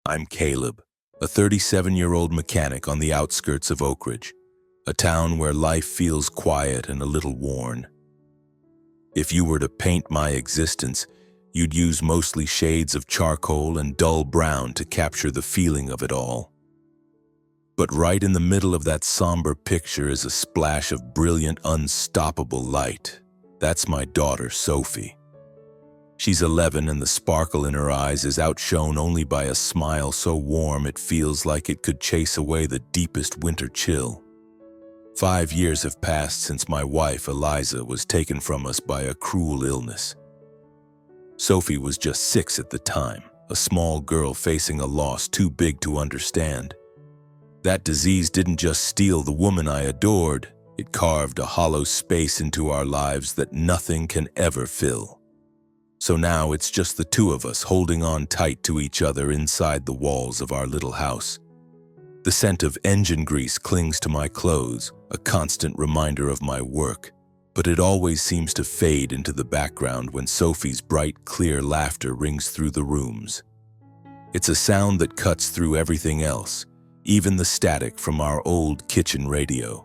I'm Caleb, a 37-year-old mechanic on the outskirts of Oak Ridge, a town where life feels quiet and a little worn. If you were to paint my existence, you'd use mostly shades of charcoal and dull brown to capture the feeling of it all. But right in the middle of that somber picture is a splash of brilliant, unstoppable light. That's my daughter, Sophie. She's 11 and the sparkle in her eyes is outshone only by a smile so warm it feels like it could chase away the deepest winter chill. 5 years have passed since my wife, Eliza, was taken from us by a cruel illness. Sophie was just 6 at the time, a small girl facing a loss too big to understand. That disease didn't just steal the woman I adored, it carved a hollow space into our lives that nothing can ever fill. So now it's just the two of us holding on tight to each other inside the walls of our little house. The scent of engine grease clings to my clothes, a constant reminder of my work, but it always seems to fade into the background when Sophie's bright, clear laughter rings through the rooms. It's a sound that cuts through everything else, even the static from our old kitchen radio.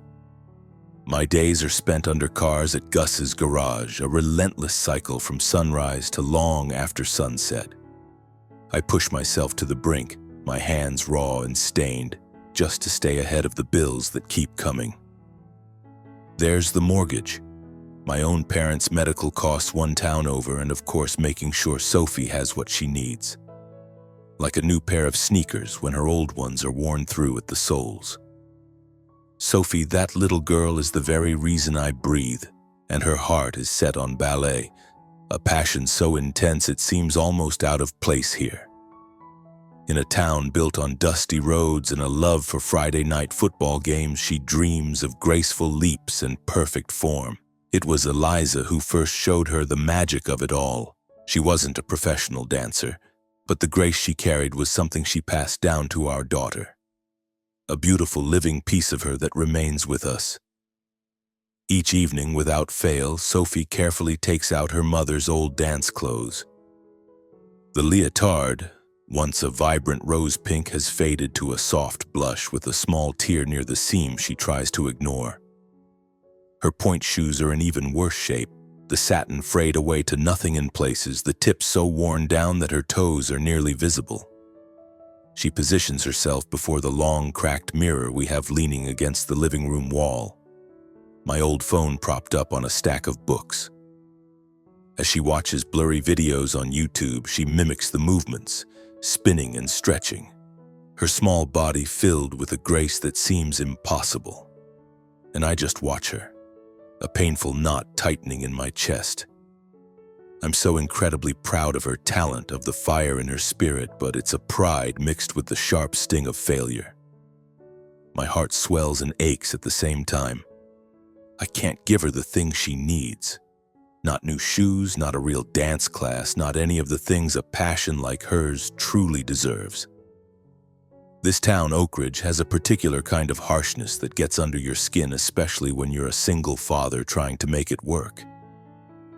My days are spent under cars at Gus's garage, a relentless cycle from sunrise to long after sunset. I push myself to the brink, my hands raw and stained, just to stay ahead of the bills that keep coming. There's the mortgage, my own parents' medical costs one town over, and of course making sure Sophie has what she needs. Like a new pair of sneakers when her old ones are worn through at the soles. Sophie, that little girl, is the very reason I breathe, and her heart is set on ballet, a passion so intense it seems almost out of place here. In a town built on dusty roads and a love for Friday night football games, she dreams of graceful leaps and perfect form. It was Eliza who first showed her the magic of it all. She wasn't a professional dancer, but the grace she carried was something she passed down to our daughter. A beautiful living piece of her that remains with us. Each evening, without fail, Sophie carefully takes out her mother's old dance clothes. The leotard, once a vibrant rose pink, has faded to a soft blush with a small tear near the seam she tries to ignore. Her point shoes are in even worse shape, the satin frayed away to nothing in places, the tips so worn down that her toes are nearly visible. She positions herself before the long, cracked mirror we have leaning against the living room wall, my old phone propped up on a stack of books. As she watches blurry videos on YouTube, she mimics the movements, spinning and stretching, her small body filled with a grace that seems impossible. And I just watch her, a painful knot tightening in my chest. I'm so incredibly proud of her talent, of the fire in her spirit, but it's a pride mixed with the sharp sting of failure. My heart swells and aches at the same time. I can't give her the things she needs. Not new shoes, not a real dance class, not any of the things a passion like hers truly deserves. This town, Oak Ridge, has a particular kind of harshness that gets under your skin, especially when you're a single father trying to make it work.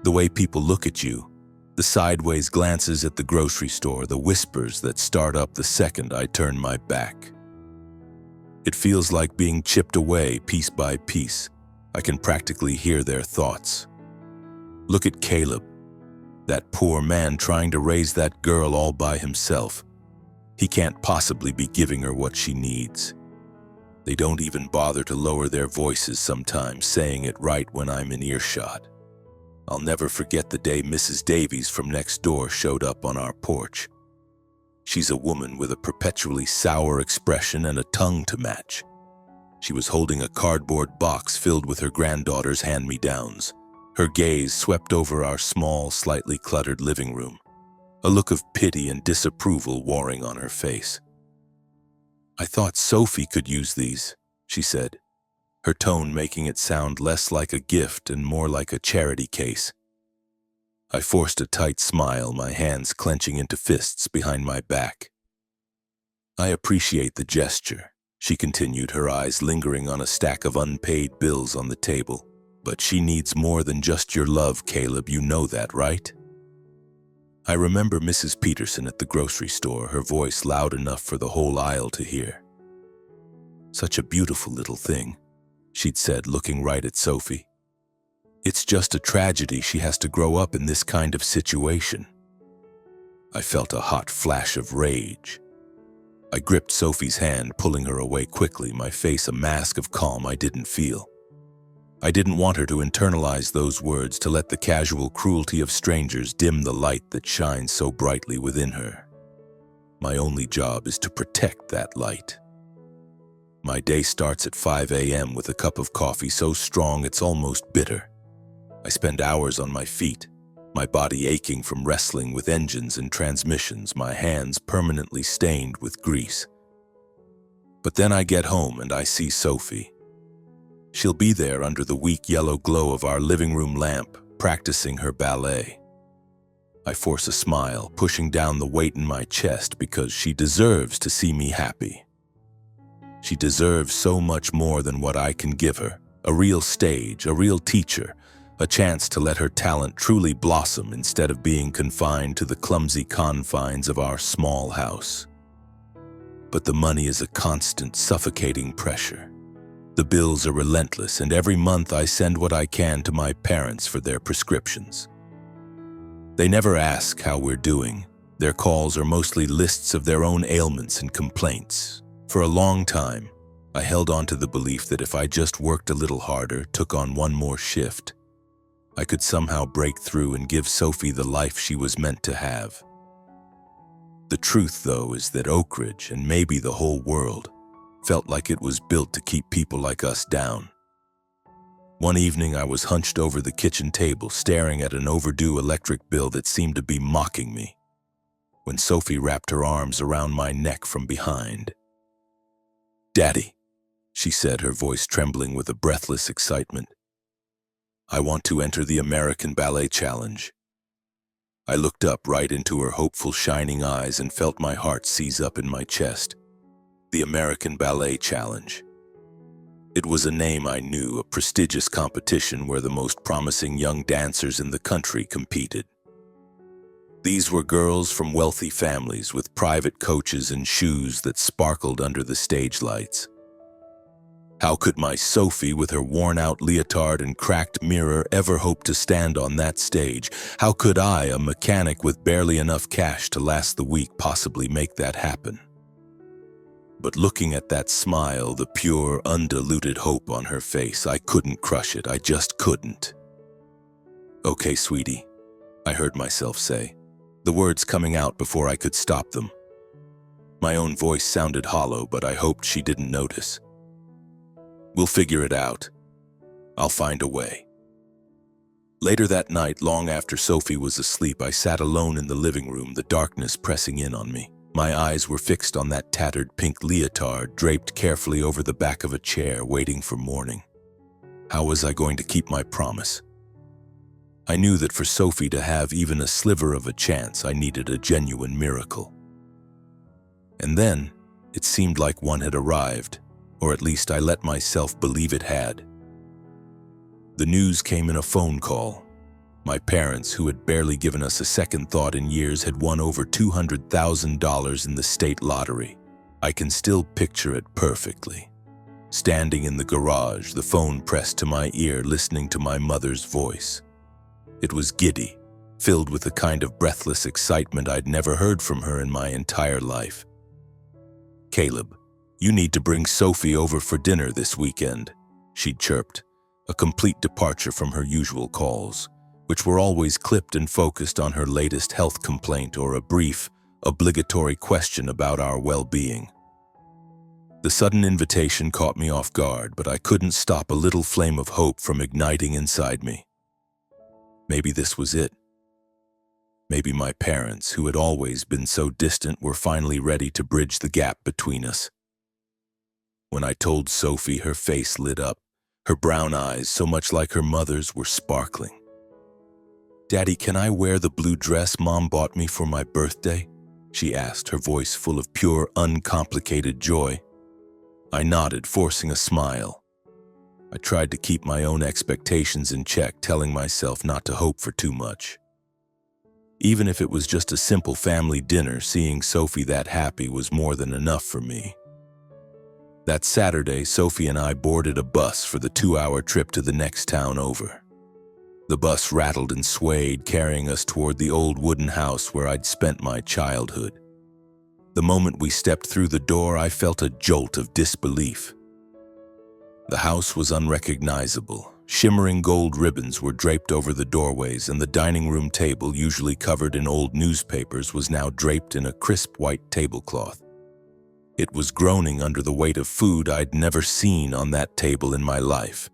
The way people look at you, the sideways glances at the grocery store, the whispers that start up the second I turn my back. It feels like being chipped away piece by piece. I can practically hear their thoughts. Look at Caleb, that poor man trying to raise that girl all by himself. He can't possibly be giving her what she needs. They don't even bother to lower their voices sometimes, saying it right when I'm in earshot. I'll never forget the day Mrs. Davies from next door showed up on our porch. She's a woman with a perpetually sour expression and a tongue to match. She was holding a cardboard box filled with her granddaughter's hand-me-downs. Her gaze swept over our small, slightly cluttered living room, a look of pity and disapproval warring on her face. "I thought Sophie could use these," she said, her tone making it sound less like a gift and more like a charity case. I forced a tight smile, my hands clenching into fists behind my back. "I appreciate the gesture," she continued, her eyes lingering on a stack of unpaid bills on the table. "But she needs more than just your love, Caleb, you know that, right?" I remember Mrs. Peterson at the grocery store, her voice loud enough for the whole aisle to hear. "Such a beautiful little thing," she'd said, looking right at Sophie. "It's just a tragedy she has to grow up in this kind of situation." I felt a hot flash of rage. I gripped Sophie's hand, pulling her away quickly, my face a mask of calm I didn't feel. I didn't want her to internalize those words, to let the casual cruelty of strangers dim the light that shines so brightly within her. My only job is to protect that light. My day starts at 5 a.m. with a cup of coffee so strong it's almost bitter. I spend hours on my feet, my body aching from wrestling with engines and transmissions, my hands permanently stained with grease. But then I get home and I see Sophie. She'll be there under the weak yellow glow of our living room lamp, practicing her ballet. I force a smile, pushing down the weight in my chest, because she deserves to see me happy. She deserves so much more than what I can give her: a real stage, a real teacher, a chance to let her talent truly blossom instead of being confined to the clumsy confines of our small house. But the money is a constant, suffocating pressure. The bills are relentless, and every month I send what I can to my parents for their prescriptions. They never ask how we're doing. Their calls are mostly lists of their own ailments and complaints. For a long time, I held on to the belief that if I just worked a little harder, took on one more shift, I could somehow break through and give Sophie the life she was meant to have. The truth, though, is that Oak Ridge, and maybe the whole world, felt like it was built to keep people like us down. One evening I was hunched over the kitchen table, staring at an overdue electric bill that seemed to be mocking me, when Sophie wrapped her arms around my neck from behind. "Daddy," she said, her voice trembling with a breathless excitement, "I want to enter the American Ballet Challenge." I looked up right into her hopeful, shining eyes and felt my heart seize up in my chest. The American Ballet Challenge. It was a name I knew, a prestigious competition where the most promising young dancers in the country competed. These were girls from wealthy families with private coaches and shoes that sparkled under the stage lights. How could my Sophie, with her worn-out leotard and cracked mirror, ever hope to stand on that stage? How could I, a mechanic with barely enough cash to last the week, possibly make that happen? But looking at that smile, the pure, undiluted hope on her face, I couldn't crush it. I just couldn't. "Okay, sweetie," I heard myself say, the words coming out before I could stop them. My own voice sounded hollow, but I hoped she didn't notice. "We'll figure it out. I'll find a way." Later that night, long after Sophie was asleep, I sat alone in the living room, the darkness pressing in on me. My eyes were fixed on that tattered pink leotard draped carefully over the back of a chair, waiting for morning. How was I going to keep my promise? I knew that for Sophie to have even a sliver of a chance, I needed a genuine miracle. And then, it seemed like one had arrived, or at least I let myself believe it had. The news came in a phone call. My parents, who had barely given us a second thought in years, had won over $200,000 in the state lottery. I can still picture it perfectly. Standing in the garage, the phone pressed to my ear, listening to my mother's voice. It was giddy, filled with the kind of breathless excitement I'd never heard from her in my entire life. "Caleb, you need to bring Sophie over for dinner this weekend," she'd chirped, a complete departure from her usual calls, which were always clipped and focused on her latest health complaint or a brief, obligatory question about our well-being. The sudden invitation caught me off guard, but I couldn't stop a little flame of hope from igniting inside me. Maybe this was it. Maybe my parents, who had always been so distant, were finally ready to bridge the gap between us. When I told Sophie, her face lit up. Her brown eyes, so much like her mother's, were sparkling. "Daddy, can I wear the blue dress Mom bought me for my birthday?" she asked, her voice full of pure, uncomplicated joy. I nodded, forcing a smile. I tried to keep my own expectations in check, telling myself not to hope for too much. Even if it was just a simple family dinner, seeing Sophie that happy was more than enough for me. That Saturday, Sophie and I boarded a bus for the 2-hour trip to the next town over. The bus rattled and swayed, carrying us toward the old wooden house where I'd spent my childhood. The moment we stepped through the door, I felt a jolt of disbelief. The house was unrecognizable. Shimmering gold ribbons were draped over the doorways, and the dining room table, usually covered in old newspapers, was now draped in a crisp white tablecloth. It was groaning under the weight of food I'd never seen on that table in my life.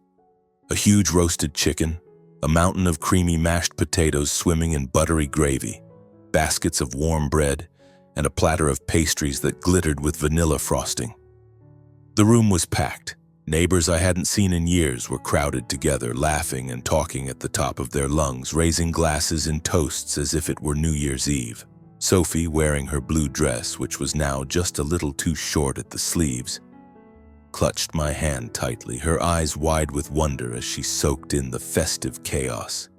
A huge roasted chicken, a mountain of creamy mashed potatoes swimming in buttery gravy, baskets of warm bread, and a platter of pastries that glittered with vanilla frosting. The room was packed. Neighbors I hadn't seen in years were crowded together, laughing and talking at the top of their lungs, raising glasses in toasts as if it were New Year's Eve. Sophie, wearing her blue dress, which was now just a little too short at the sleeves, clutched my hand tightly, her eyes wide with wonder as she soaked in the festive chaos.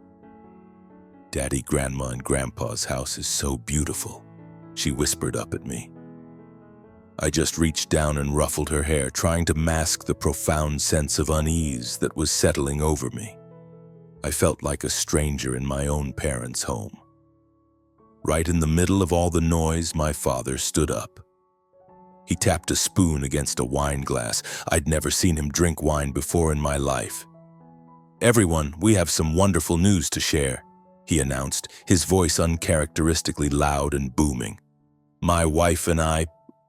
"Daddy, Grandma, and Grandpa's house is so beautiful," she whispered up at me. I just reached down and ruffled her hair, trying to mask the profound sense of unease that was settling over me. I felt like a stranger in my own parents' home. Right in the middle of all the noise, my father stood up. He tapped a spoon against a wine glass. I'd never seen him drink wine before in my life. "Everyone, we have some wonderful news to share," he announced, his voice uncharacteristically loud and booming. "My wife and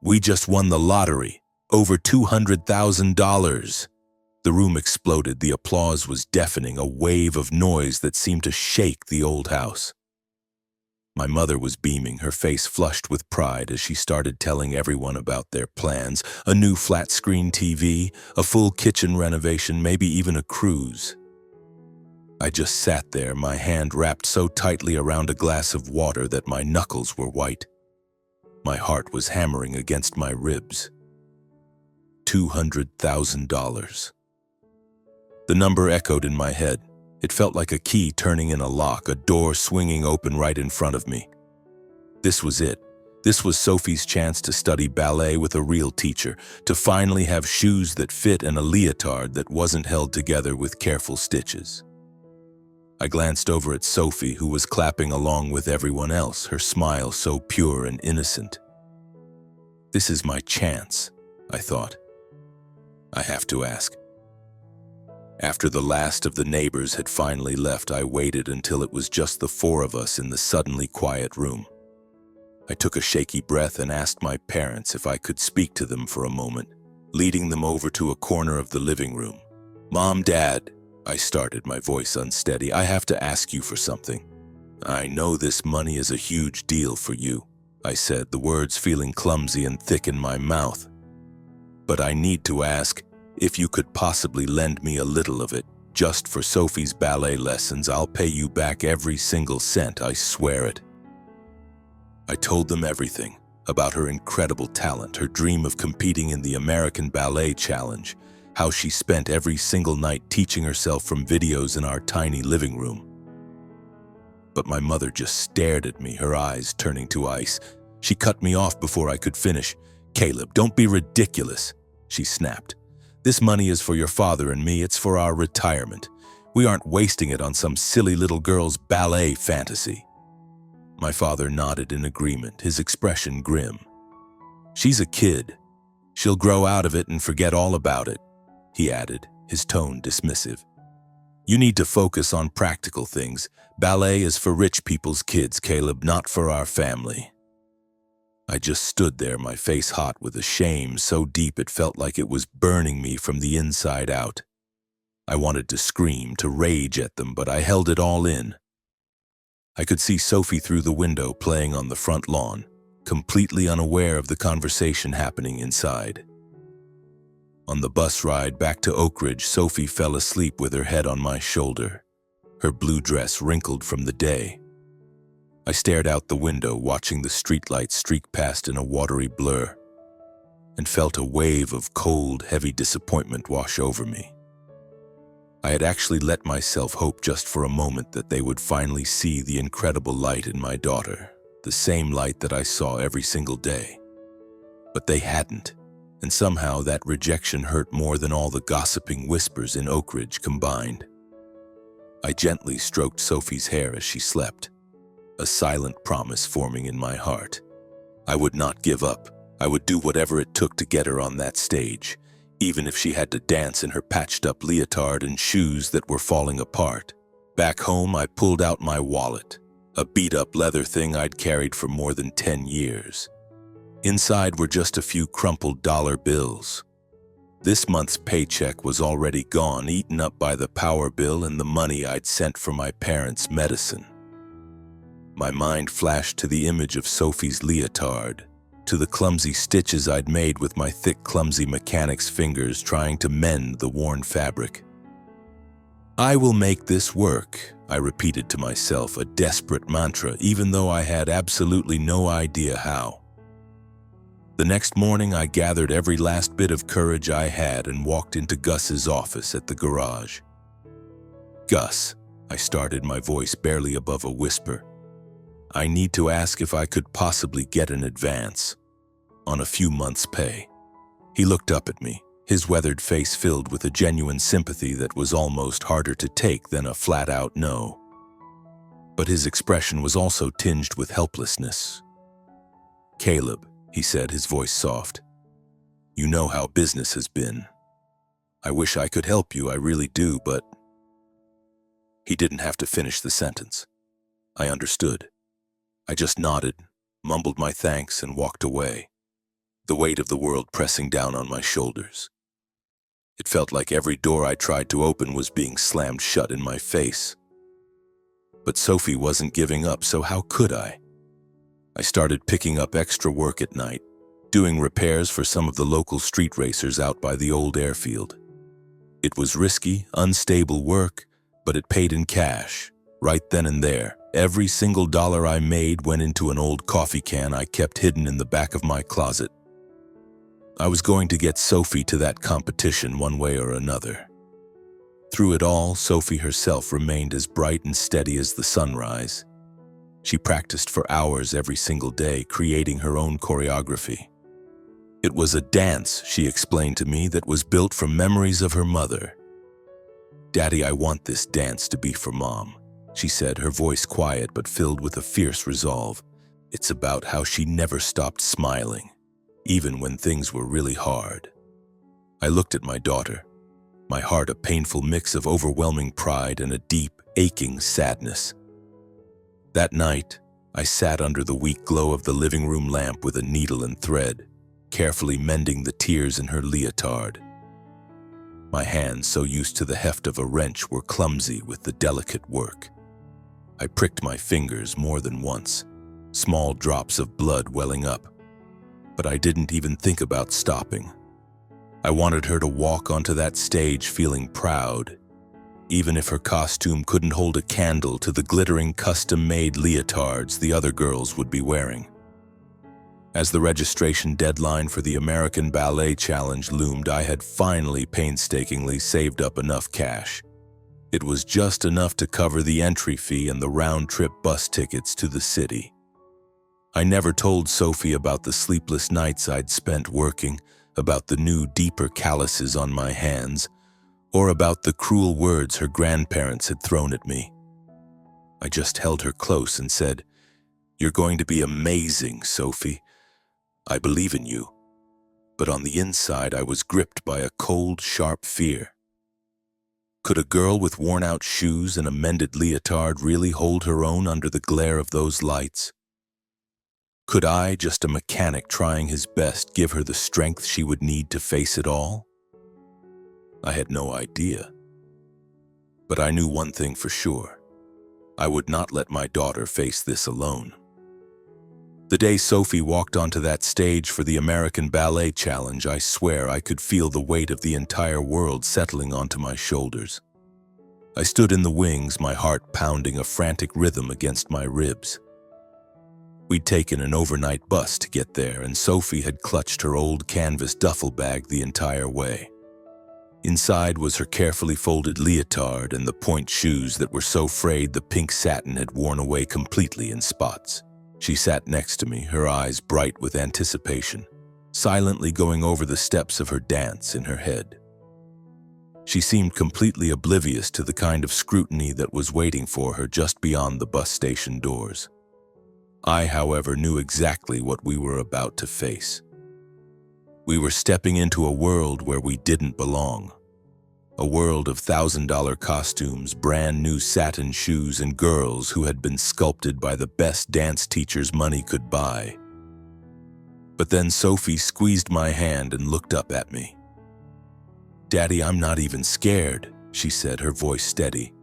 we just won the lottery. Over $200,000. The room exploded. The applause was deafening, a wave of noise that seemed to shake the old house. My mother was beaming, her face flushed with pride as she started telling everyone about their plans: a new flat-screen TV, a full kitchen renovation, maybe even a cruise. I just sat there, my hand wrapped so tightly around a glass of water that my knuckles were white. My heart was hammering against my ribs. $200,000. The number echoed in my head. It felt like a key turning in a lock, a door swinging open right in front of me. This was it. This was Sophie's chance to study ballet with a real teacher, to finally have shoes that fit and a leotard that wasn't held together with careful stitches. I glanced over at Sophie, who was clapping along with everyone else, her smile so pure and innocent. This is my chance, I thought. I have to ask. After the last of the neighbors had finally left, I waited until it was just the four of us in the suddenly quiet room. I took a shaky breath and asked my parents if I could speak to them for a moment, leading them over to a corner of the living room. "Mom, Dad," I started, my voice unsteady, "I have to ask you for something." "I know this money is a huge deal for you," I said, the words feeling clumsy and thick in my mouth. "But I need to ask if you could possibly lend me a little of it, just for Sophie's ballet lessons. I'll pay you back every single cent, I swear it." I told them everything about her incredible talent, her dream of competing in the American Ballet Challenge, how she spent every single night teaching herself from videos in our tiny living room. But my mother just stared at me, her eyes turning to ice. She cut me off before I could finish. "Caleb, don't be ridiculous," she snapped. "This money is for your father and me. It's for our retirement. We aren't wasting it on some silly little girl's ballet fantasy." My father nodded in agreement, his expression grim. "She's a kid. She'll grow out of it and forget all about it," he added, his tone dismissive. "You need to focus on practical things. Ballet is for rich people's kids, Caleb, not for our family." I just stood there, my face hot with a shame so deep it felt like it was burning me from the inside out. I wanted to scream, to rage at them, but I held it all in. I could see Sophie through the window playing on the front lawn, completely unaware of the conversation happening inside. On the bus ride back to Oak Ridge, Sophie fell asleep with her head on my shoulder, her blue dress wrinkled from the day. I stared out the window, watching the streetlights streak past in a watery blur, and felt a wave of cold, heavy disappointment wash over me. I had actually let myself hope just for a moment that they would finally see the incredible light in my daughter, the same light that I saw every single day. But they hadn't, and somehow that rejection hurt more than all the gossiping whispers in Oak Ridge combined. I gently stroked Sophie's hair as she slept, a silent promise forming in my heart. I would not give up. I would do whatever it took to get her on that stage, even if she had to dance in her patched-up leotard and shoes that were falling apart. Back home, I pulled out my wallet, a beat-up leather thing I'd carried for more than 10 years. Inside were just a few crumpled dollar bills. This month's paycheck was already gone, eaten up by the power bill and the money I'd sent for my parents' medicine. My mind flashed to the image of Sophie's leotard, to the clumsy stitches I'd made with my thick, clumsy mechanic's fingers trying to mend the worn fabric. I will make this work, I repeated to myself, a desperate mantra, even though I had absolutely no idea how. The next morning, I gathered every last bit of courage I had and walked into Gus's office at the garage. "Gus," I started, my voice barely above a whisper. "I need to ask if I could possibly get an advance on a few months' pay." He looked up at me, his weathered face filled with a genuine sympathy that was almost harder to take than a flat-out no. But his expression was also tinged with helplessness. "Caleb," he said, his voice soft, "you know how business has been. I wish I could help you, I really do, but—" He didn't have to finish the sentence. I understood. I just nodded, mumbled my thanks, and walked away, the weight of the world pressing down on my shoulders. It felt like every door I tried to open was being slammed shut in my face. But Sophie wasn't giving up, so how could I? I started picking up extra work at night, doing repairs for some of the local street racers out by the old airfield. It was risky, unstable work, but it paid in cash, right then and there. Every single dollar I made went into an old coffee can I kept hidden in the back of my closet. I was going to get Sophie to that competition one way or another. Through it all, Sophie herself remained as bright and steady as the sunrise. She practiced for hours every single day, creating her own choreography. It was a dance, she explained to me, that was built from memories of her mother. "Daddy, I want this dance to be for Mom," she said, her voice quiet but filled with a fierce resolve. It's about how she never stopped smiling, even when things were really hard. I looked at my daughter, my heart a painful mix of overwhelming pride and a deep, aching sadness. That night, I sat under the weak glow of the living room lamp with a needle and thread, carefully mending the tears in her leotard. My hands, so used to the heft of a wrench, were clumsy with the delicate work. I pricked my fingers more than once, small drops of blood welling up. But I didn't even think about stopping. I wanted her to walk onto that stage feeling proud, even if her costume couldn't hold a candle to the glittering custom-made leotards the other girls would be wearing. As the registration deadline for the American Ballet Challenge loomed, I had finally painstakingly saved up enough cash. It was just enough to cover the entry fee and the round-trip bus tickets to the city. I never told Sophie about the sleepless nights I'd spent working, about the new, deeper calluses on my hands, or about the cruel words her grandparents had thrown at me. I just held her close and said, "You're going to be amazing, Sophie. I believe in you." But on the inside, I was gripped by a cold, sharp fear. Could a girl with worn-out shoes and a mended leotard really hold her own under the glare of those lights? Could I, just a mechanic trying his best, give her the strength she would need to face it all? I had no idea. But I knew one thing for sure. I would not let my daughter face this alone. The day Sophie walked onto that stage for the American Ballet Challenge, I swear I could feel the weight of the entire world settling onto my shoulders. I stood in the wings, my heart pounding a frantic rhythm against my ribs. We'd taken an overnight bus to get there, and Sophie had clutched her old canvas duffel bag the entire way. Inside was her carefully folded leotard and the point shoes that were so frayed the pink satin had worn away completely in spots. She sat next to me, her eyes bright with anticipation, silently going over the steps of her dance in her head. She seemed completely oblivious to the kind of scrutiny that was waiting for her just beyond the bus station doors. I, however, knew exactly what we were about to face. We were stepping into a world where we didn't belong. A world of $1,000 costumes, brand new satin shoes, and girls who had been sculpted by the best dance teachers money could buy. But then Sophie squeezed my hand and looked up at me. "Daddy, I'm not even scared," she said, her voice steady.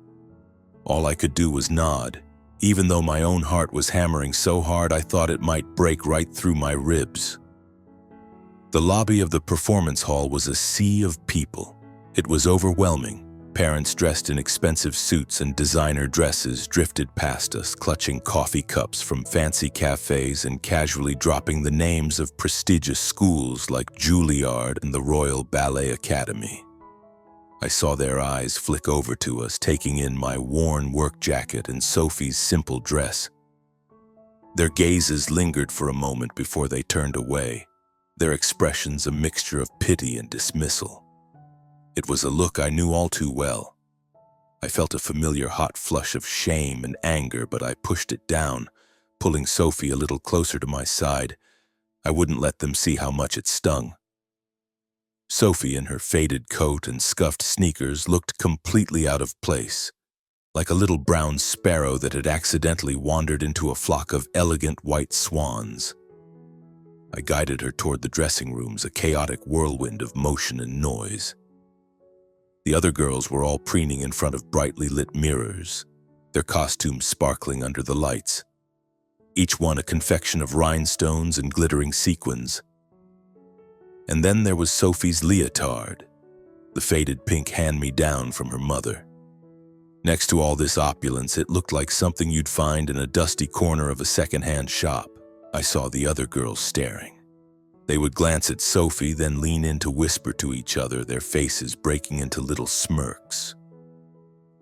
All I could do was nod, even though my own heart was hammering so hard I thought it might break right through my ribs. The lobby of the performance hall was a sea of people. It was overwhelming. Parents dressed in expensive suits and designer dresses drifted past us, clutching coffee cups from fancy cafes and casually dropping the names of prestigious schools like Juilliard and the Royal Ballet Academy. I saw their eyes flick over to us, taking in my worn work jacket and Sophie's simple dress. Their gazes lingered for a moment before they turned away, their expressions a mixture of pity and dismissal. It was a look I knew all too well. I felt a familiar hot flush of shame and anger, but I pushed it down, pulling Sophie a little closer to my side. I wouldn't let them see how much it stung. Sophie, in her faded coat and scuffed sneakers, looked completely out of place, like a little brown sparrow that had accidentally wandered into a flock of elegant white swans. I guided her toward the dressing rooms, a chaotic whirlwind of motion and noise. The other girls were all preening in front of brightly lit mirrors, their costumes sparkling under the lights, each one a confection of rhinestones and glittering sequins. And then there was Sophie's leotard, the faded pink hand-me-down from her mother. Next to all this opulence, it looked like something you'd find in a dusty corner of a second-hand shop. I saw the other girls staring. They would glance at Sophie, then lean in to whisper to each other, their faces breaking into little smirks.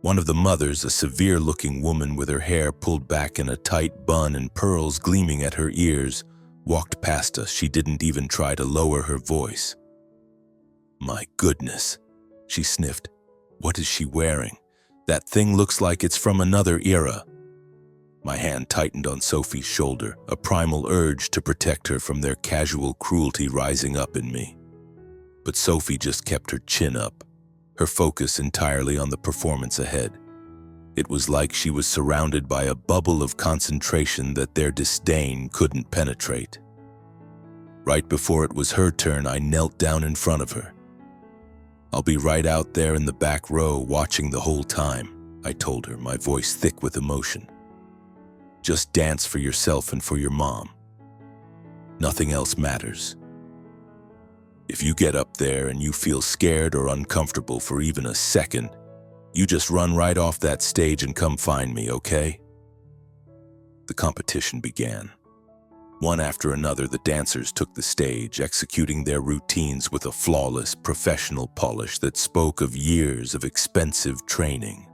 One of the mothers, a severe-looking woman with her hair pulled back in a tight bun and pearls gleaming at her ears, walked past us. She didn't even try to lower her voice. "My goodness," she sniffed. "What is she wearing? That thing looks like it's from another era." My hand tightened on Sophie's shoulder, a primal urge to protect her from their casual cruelty rising up in me. But Sophie just kept her chin up, her focus entirely on the performance ahead. It was like she was surrounded by a bubble of concentration that their disdain couldn't penetrate. Right before it was her turn, I knelt down in front of her. "I'll be right out there in the back row watching the whole time," I told her, my voice thick with emotion. "Just dance for yourself and for your mom. Nothing else matters. If you get up there and you feel scared or uncomfortable for even a second, you just run right off that stage and come find me, okay?" The competition began. One after another, the dancers took the stage, executing their routines with a flawless, professional polish that spoke of years of expensive training.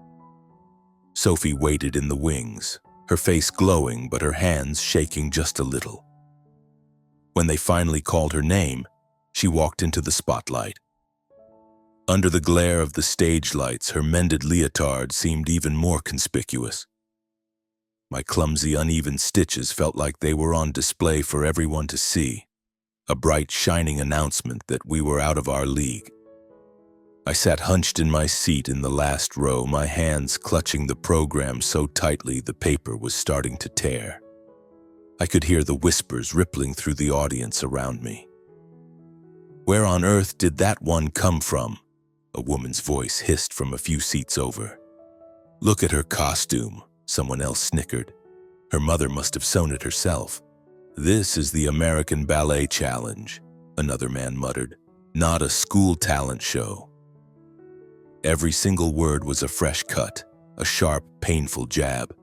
Sophie waited in the wings, her face glowing but her hands shaking just a little. When they finally called her name, she walked into the spotlight. Under the glare of the stage lights, her mended leotard seemed even more conspicuous. My clumsy, uneven stitches felt like they were on display for everyone to see, a bright, shining announcement that we were out of our league. I sat hunched in my seat in the last row, my hands clutching the program so tightly the paper was starting to tear. I could hear the whispers rippling through the audience around me. "Where on earth did that one come from?" a woman's voice hissed from a few seats over. "Look at her costume," someone else snickered. "Her mother must have sewn it herself." "This is the American Ballet Challenge," another man muttered, "not a school talent show." Every single word was a fresh cut, a sharp, painful jab.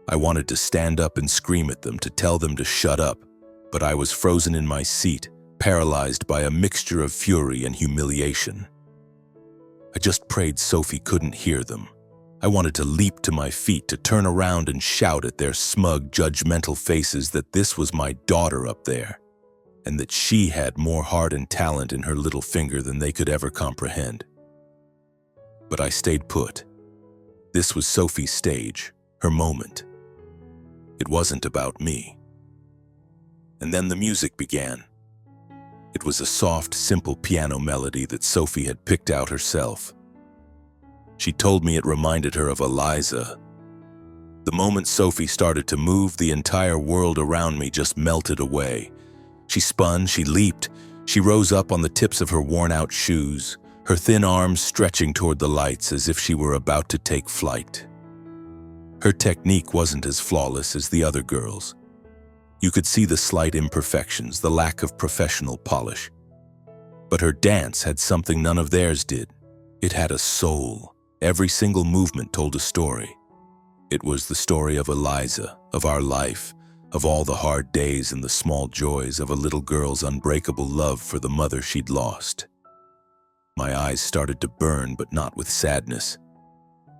I wanted to stand up and scream at them, to tell them to shut up, but I was frozen in my seat, paralyzed by a mixture of fury and humiliation. I just prayed Sophie couldn't hear them. I wanted to leap to my feet, to turn around and shout at their smug, judgmental faces that this was my daughter up there, and that she had more heart and talent in her little finger than they could ever comprehend. But I stayed put. This was Sophie's stage, her moment. It wasn't about me. And then the music began. It was a soft, simple piano melody that Sophie had picked out herself. She told me it reminded her of Eliza. The moment Sophie started to move, the entire world around me just melted away. She spun, she leaped, she rose up on the tips of her worn-out shoes, her thin arms stretching toward the lights as if she were about to take flight. Her technique wasn't as flawless as the other girls. You could see the slight imperfections, the lack of professional polish. But her dance had something none of theirs did. It had a soul. Every single movement told a story. It was the story of Eliza, of our life, of all the hard days and the small joys of a little girl's unbreakable love for the mother she'd lost. My eyes started to burn, but not with sadness.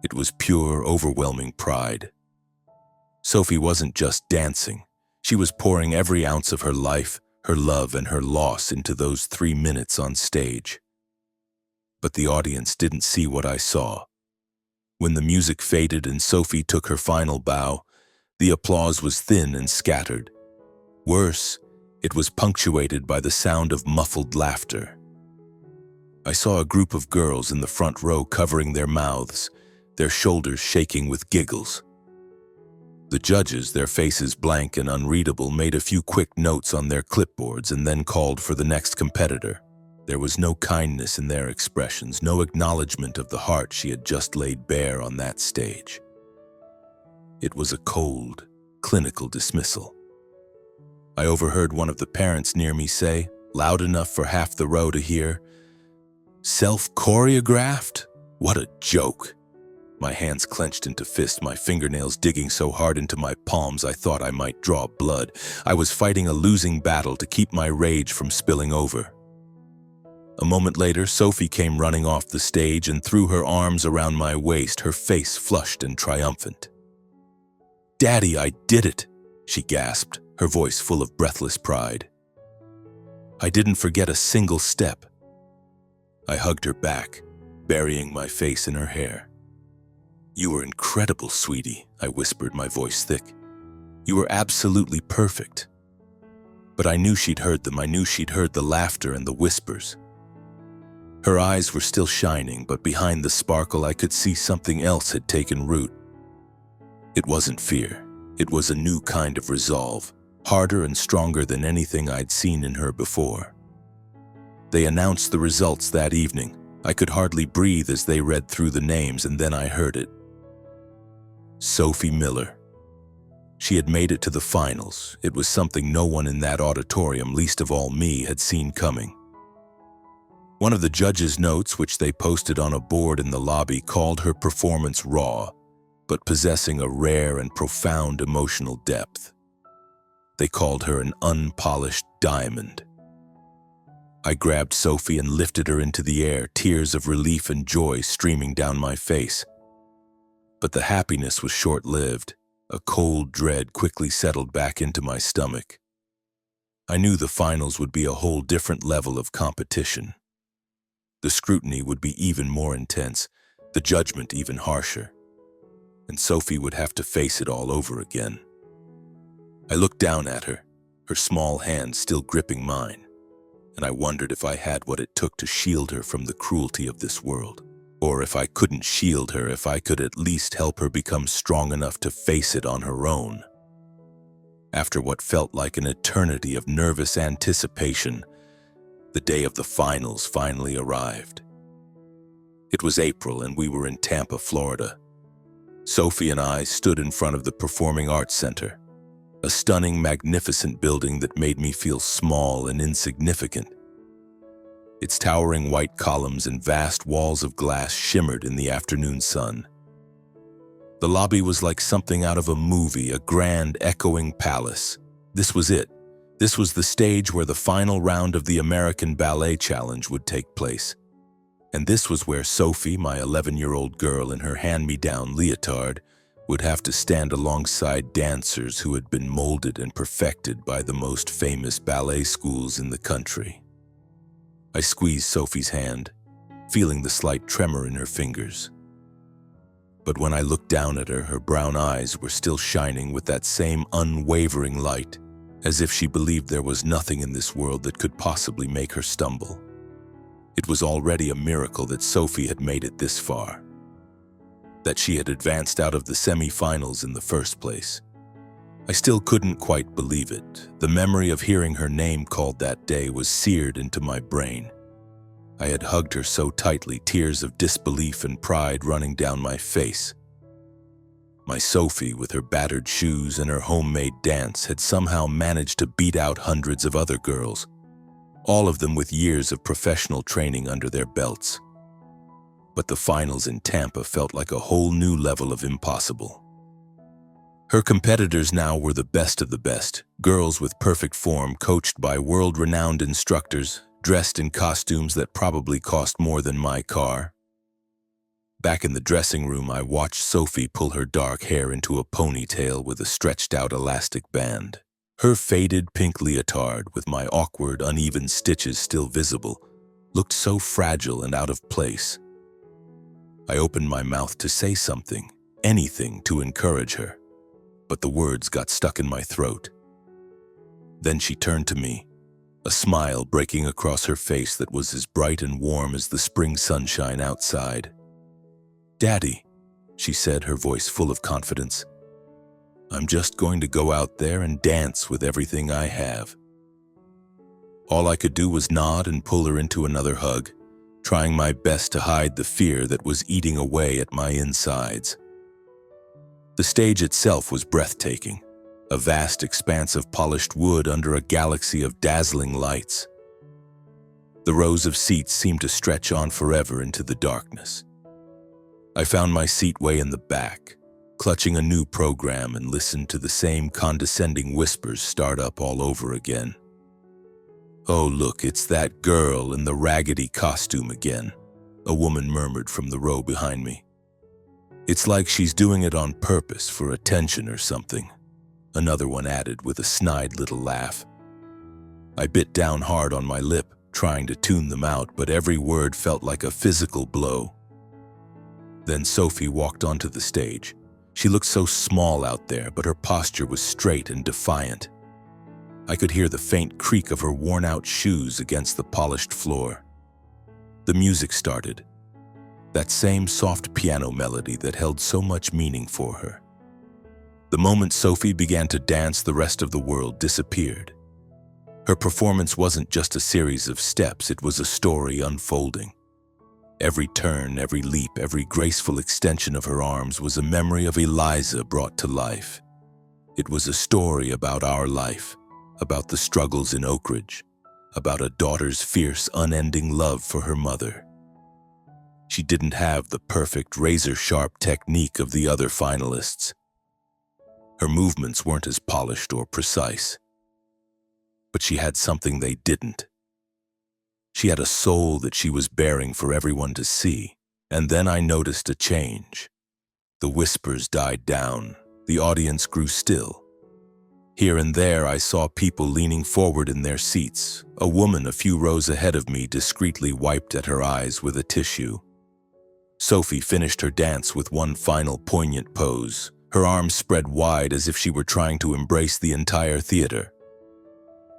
It was pure, overwhelming pride. Sophie wasn't just dancing. She was pouring every ounce of her life, her love, and her loss into those 3 minutes on stage. But the audience didn't see what I saw. When the music faded and Sophie took her final bow, the applause was thin and scattered. Worse, it was punctuated by the sound of muffled laughter. I saw a group of girls in the front row covering their mouths, their shoulders shaking with giggles. The judges, their faces blank and unreadable, made a few quick notes on their clipboards and then called for the next competitor. There was no kindness in their expressions, no acknowledgement of the heart she had just laid bare on that stage. It was a cold, clinical dismissal. I overheard one of the parents near me say, loud enough for half the row to hear, "Self-choreographed? What a joke!" My hands clenched into fists, my fingernails digging so hard into my palms I thought I might draw blood. I was fighting a losing battle to keep my rage from spilling over. A moment later, Sophie came running off the stage and threw her arms around my waist, her face flushed and triumphant. "Daddy, I did it!" she gasped, her voice full of breathless pride. I didn't forget a single step. I hugged her back, burying my face in her hair. "You were incredible, sweetie," I whispered, my voice thick. "You were absolutely perfect." But I knew she'd heard them. I knew she'd heard the laughter and the whispers. Her eyes were still shining, but behind the sparkle I could see something else had taken root. It wasn't fear. It was a new kind of resolve, harder and stronger than anything I'd seen in her before. They announced the results that evening. I could hardly breathe as they read through the names, and then I heard it. Sophie Miller. She had made it to the finals. It was something no one in that auditorium, least of all me, had seen coming. One of the judges' notes, which they posted on a board in the lobby, called her performance raw, but possessing a rare and profound emotional depth. They called her an unpolished diamond. I grabbed Sophie and lifted her into the air, tears of relief and joy streaming down my face. But the happiness was short-lived. A cold dread quickly settled back into my stomach. I knew the finals would be a whole different level of competition. The scrutiny would be even more intense, the judgment even harsher. And Sophie would have to face it all over again. I looked down at her, her small hand still gripping mine, and I wondered if I had what it took to shield her from the cruelty of this world. Or if I couldn't shield her, if I could at least help her become strong enough to face it on her own. After what felt like an eternity of nervous anticipation, the day of the finals finally arrived. It was April and we were in Tampa, Florida. Sophie and I stood in front of the Performing Arts Center, a stunning, magnificent building that made me feel small and insignificant. Its towering white columns and vast walls of glass shimmered in the afternoon sun. The lobby was like something out of a movie, a grand, echoing palace. This was it. This was the stage where the final round of the American Ballet Challenge would take place. And this was where Sophie, my 11-year-old girl in her hand-me-down leotard, would have to stand alongside dancers who had been molded and perfected by the most famous ballet schools in the country. I squeezed Sophie's hand, feeling the slight tremor in her fingers. But when I looked down at her, her brown eyes were still shining with that same unwavering light, as if she believed there was nothing in this world that could possibly make her stumble. It was already a miracle that Sophie had made it this far, that she had advanced out of the semi-finals in the first place. I still couldn't quite believe it. The memory of hearing her name called that day was seared into my brain. I had hugged her so tightly, tears of disbelief and pride running down my face. My Sophie, with her battered shoes and her homemade dance, had somehow managed to beat out hundreds of other girls, all of them with years of professional training under their belts. But the finals in Tampa felt like a whole new level of impossible. Her competitors now were the best of the best, girls with perfect form, coached by world-renowned instructors, dressed in costumes that probably cost more than my car. Back in the dressing room, I watched Sophie pull her dark hair into a ponytail with a stretched-out elastic band. Her faded pink leotard, with my awkward, uneven stitches still visible, looked so fragile and out of place. I opened my mouth to say something, anything to encourage her, but the words got stuck in my throat. Then she turned to me, a smile breaking across her face that was as bright and warm as the spring sunshine outside. "Daddy," she said, her voice full of confidence, "I'm just going to go out there and dance with everything I have." All I could do was nod and pull her into another hug, trying my best to hide the fear that was eating away at my insides. The stage itself was breathtaking, a vast expanse of polished wood under a galaxy of dazzling lights. The rows of seats seemed to stretch on forever into the darkness. I found my seat way in the back, clutching a new program, and listened to the same condescending whispers start up all over again. "Oh, look, it's that girl in the raggedy costume again," a woman murmured from the row behind me. "It's like she's doing it on purpose for attention or something," another one added with a snide little laugh. I bit down hard on my lip, trying to tune them out, but every word felt like a physical blow. Then Sophie walked onto the stage. She looked so small out there, but her posture was straight and defiant. I could hear the faint creak of her worn-out shoes against the polished floor. The music started, that same soft piano melody that held so much meaning for her. The moment Sophie began to dance, the rest of the world disappeared. Her performance wasn't just a series of steps, it was a story unfolding. Every turn, every leap, every graceful extension of her arms was a memory of Eliza brought to life. It was a story about our life, about the struggles in Oak Ridge, about a daughter's fierce, unending love for her mother. She didn't have the perfect, razor-sharp technique of the other finalists. Her movements weren't as polished or precise. But she had something they didn't. She had a soul that she was bearing for everyone to see. And then I noticed a change. The whispers died down. The audience grew still. Here and there I saw people leaning forward in their seats. A woman a few rows ahead of me discreetly wiped at her eyes with a tissue. Sophie finished her dance with one final poignant pose, her arms spread wide as if she were trying to embrace the entire theater.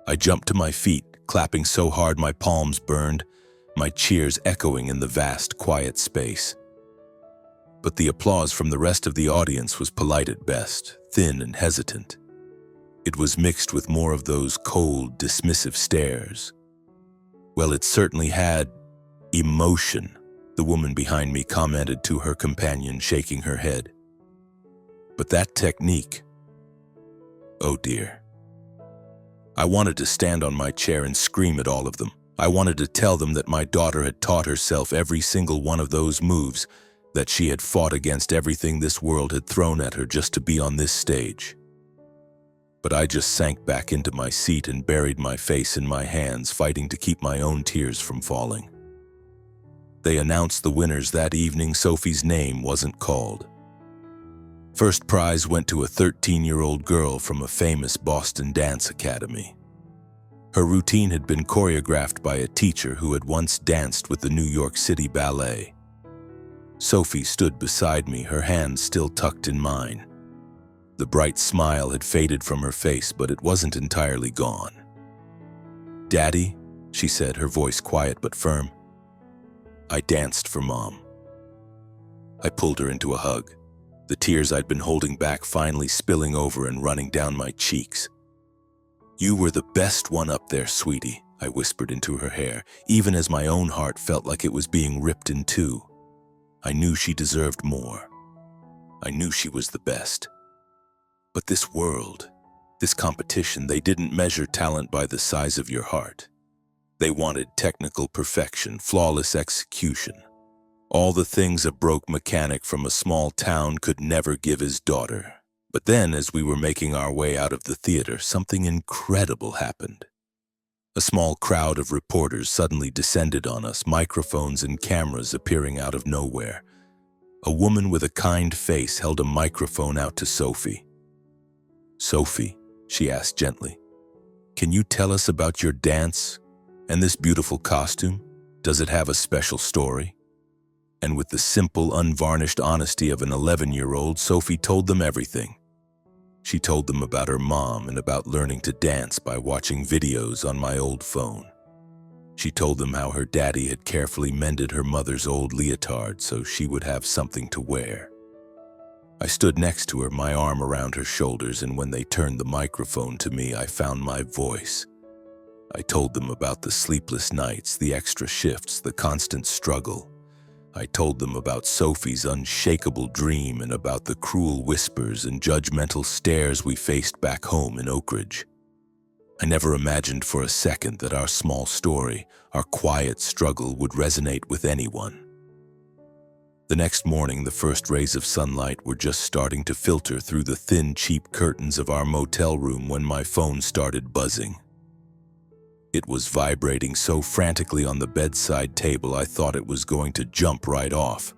I jumped to my feet, clapping so hard my palms burned, my cheers echoing in the vast, quiet space. But the applause from the rest of the audience was polite at best, thin and hesitant. It was mixed with more of those cold, dismissive stares. "Well, it certainly had emotion," the woman behind me commented to her companion, shaking her head. "But that technique, oh dear." I wanted to stand on my chair and scream at all of them. I wanted to tell them that my daughter had taught herself every single one of those moves, that she had fought against everything this world had thrown at her just to be on this stage. But I just sank back into my seat and buried my face in my hands, fighting to keep my own tears from falling. They announced the winners that evening. Sophie's name wasn't called. First prize went to a 13-year-old girl from a famous Boston dance academy. Her routine had been choreographed by a teacher who had once danced with the New York City Ballet. Sophie stood beside me, her hand still tucked in mine. The bright smile had faded from her face, but it wasn't entirely gone. "Daddy," she said, her voice quiet but firm, "I danced for Mom." I pulled her into a hug, the tears I'd been holding back finally spilling over and running down my cheeks. "You were the best one up there, sweetie," I whispered into her hair, even as my own heart felt like it was being ripped in two. I knew she deserved more. I knew she was the best. But this world, this competition, they didn't measure talent by the size of your heart. They wanted technical perfection, flawless execution. All the things a broke mechanic from a small town could never give his daughter. But then, as we were making our way out of the theater, something incredible happened. A small crowd of reporters suddenly descended on us, microphones and cameras appearing out of nowhere. A woman with a kind face held a microphone out to Sophie. "Sophie," she asked gently, "can you tell us about your dance and this beautiful costume? Does it have a special story?" And with the simple, unvarnished honesty of an 11-year-old, Sophie told them everything. She told them about her mom and about learning to dance by watching videos on my old phone. She told them how her daddy had carefully mended her mother's old leotard so she would have something to wear. I stood next to her, my arm around her shoulders, and when they turned the microphone to me, I found my voice. I told them about the sleepless nights, the extra shifts, the constant struggle. I told them about Sophie's unshakable dream and about the cruel whispers and judgmental stares we faced back home in Oak Ridge. I never imagined for a second that our small story, our quiet struggle, would resonate with anyone. The next morning, the first rays of sunlight were just starting to filter through the thin, cheap curtains of our motel room when my phone started buzzing. It was vibrating so frantically on the bedside table I thought it was going to jump right off.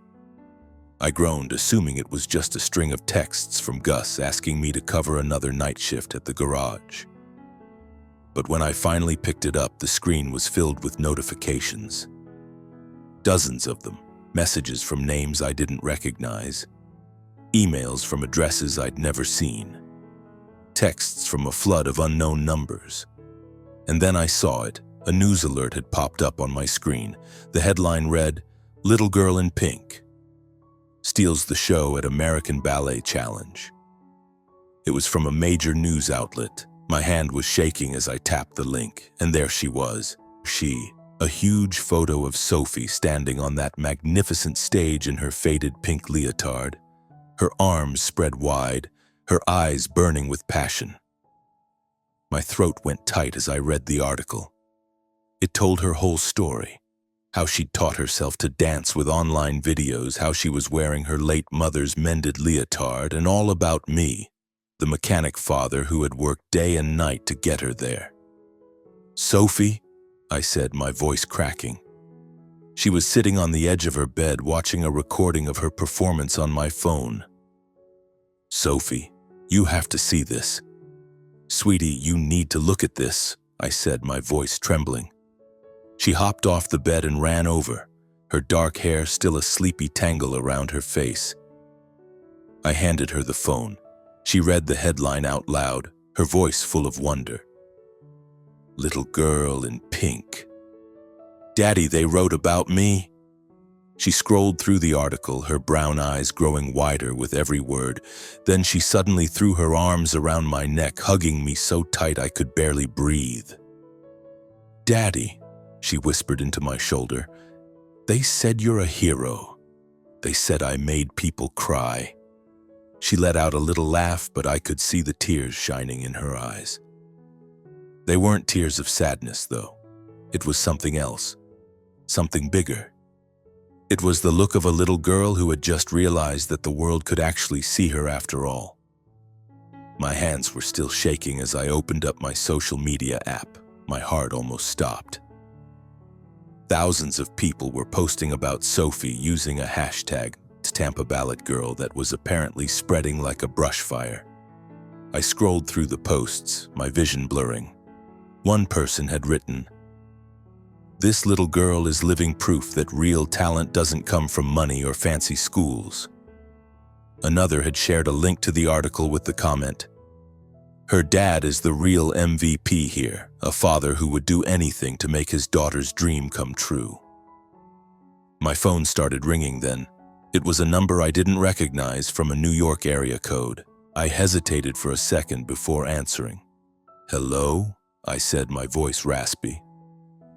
I groaned, assuming it was just a string of texts from Gus asking me to cover another night shift at the garage. But when I finally picked it up, the screen was filled with notifications. Dozens of them. Messages from names I didn't recognize, emails from addresses I'd never seen, texts from a flood of unknown numbers. And then I saw it. A news alert had popped up on my screen. The headline read, "Little Girl in Pink steals the show at American Ballet Challenge." It was from a major news outlet. My hand was shaking as I tapped the link, and there she was. A huge photo of Sophie standing on that magnificent stage in her faded pink leotard, her arms spread wide, her eyes burning with passion. My throat went tight as I read the article. It told her whole story, how she'd taught herself to dance with online videos, how she was wearing her late mother's mended leotard, and all about me, the mechanic father who had worked day and night to get her there. "Sophie," I said, my voice cracking. She was sitting on the edge of her bed watching a recording of her performance on my phone. "Sophie, you have to see this. Sweetie, you need to look at this," I said, my voice trembling. She hopped off the bed and ran over, her dark hair still a sleepy tangle around her face. I handed her the phone. She read the headline out loud, her voice full of wonder. "Little Girl in Pink. Daddy, they wrote about me." She scrolled through the article, her brown eyes growing wider with every word. Then she suddenly threw her arms around my neck, hugging me so tight I could barely breathe. "Daddy," she whispered into my shoulder, "they said you're a hero. They said I made people cry." She let out a little laugh, but I could see the tears shining in her eyes. They weren't tears of sadness, though. It was something else, something bigger. It was the look of a little girl who had just realized that the world could actually see her after all. My hands were still shaking as I opened up my social media app. My heart almost stopped. Thousands of people were posting about Sophie using a hashtag, Tampa Ballot Girl, that was apparently spreading like a brush fire. I scrolled through the posts, my vision blurring. One person had written, "This little girl is living proof that real talent doesn't come from money or fancy schools." Another had shared a link to the article with the comment, "Her dad is the real MVP here, a father who would do anything to make his daughter's dream come true." My phone started ringing then. It was a number I didn't recognize from a New York area code. I hesitated for a second before answering. "Hello?" I said, my voice raspy.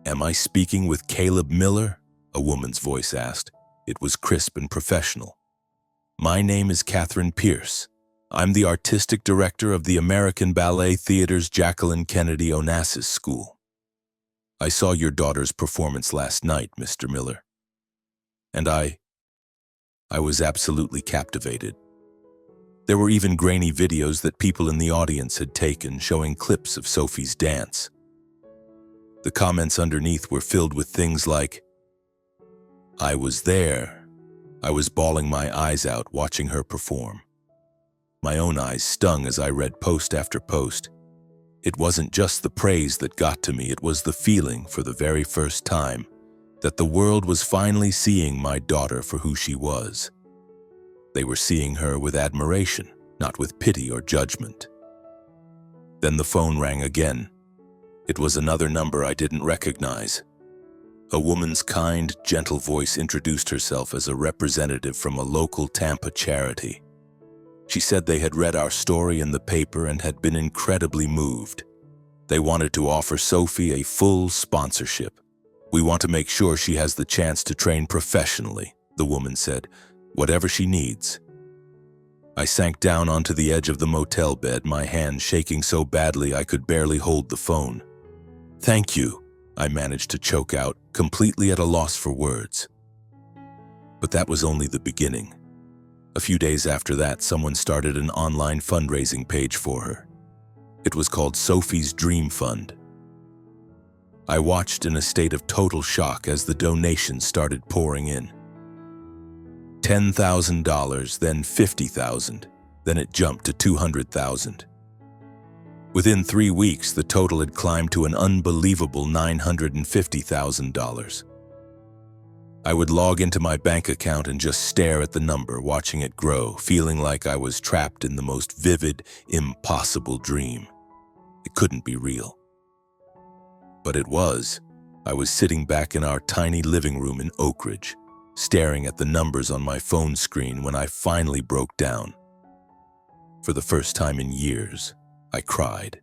"Am I speaking with Caleb Miller?" a woman's voice asked. It was crisp and professional. "My name is Catherine Pierce. I'm the artistic director of the American Ballet Theater's Jacqueline Kennedy Onassis School. I saw your daughter's performance last night, Mr. Miller. And I was absolutely captivated. There were even grainy videos that people in the audience had taken showing clips of Sophie's dance. The comments underneath were filled with things like, "I was there. I was bawling my eyes out watching her perform." My own eyes stung as I read post after post. It wasn't just the praise that got to me, it was the feeling, for the very first time, that the world was finally seeing my daughter for who she was. They were seeing her with admiration, not with pity or judgment. Then the phone rang again. It was another number I didn't recognize. A woman's kind, gentle voice introduced herself as a representative from a local Tampa charity. She said they had read our story in the paper and had been incredibly moved. They wanted to offer Sophie a full sponsorship. "We want to make sure she has the chance to train professionally," the woman said, "whatever she needs." I sank down onto the edge of the motel bed, my hand shaking so badly I could barely hold the phone. "Thank you," I managed to choke out, completely at a loss for words. But that was only the beginning. A few days after that, someone started an online fundraising page for her. It was called Sophie's Dream Fund. I watched in a state of total shock as the donations started pouring in. $10,000, then $50,000, then it jumped to $200,000. Within 3 weeks, the total had climbed to an unbelievable $950,000. I would log into my bank account and just stare at the number, watching it grow, feeling like I was trapped in the most vivid, impossible dream. It couldn't be real. But it was. I was sitting back in our tiny living room in Oak Ridge, staring at the numbers on my phone screen when I finally broke down. For the first time in years, I cried.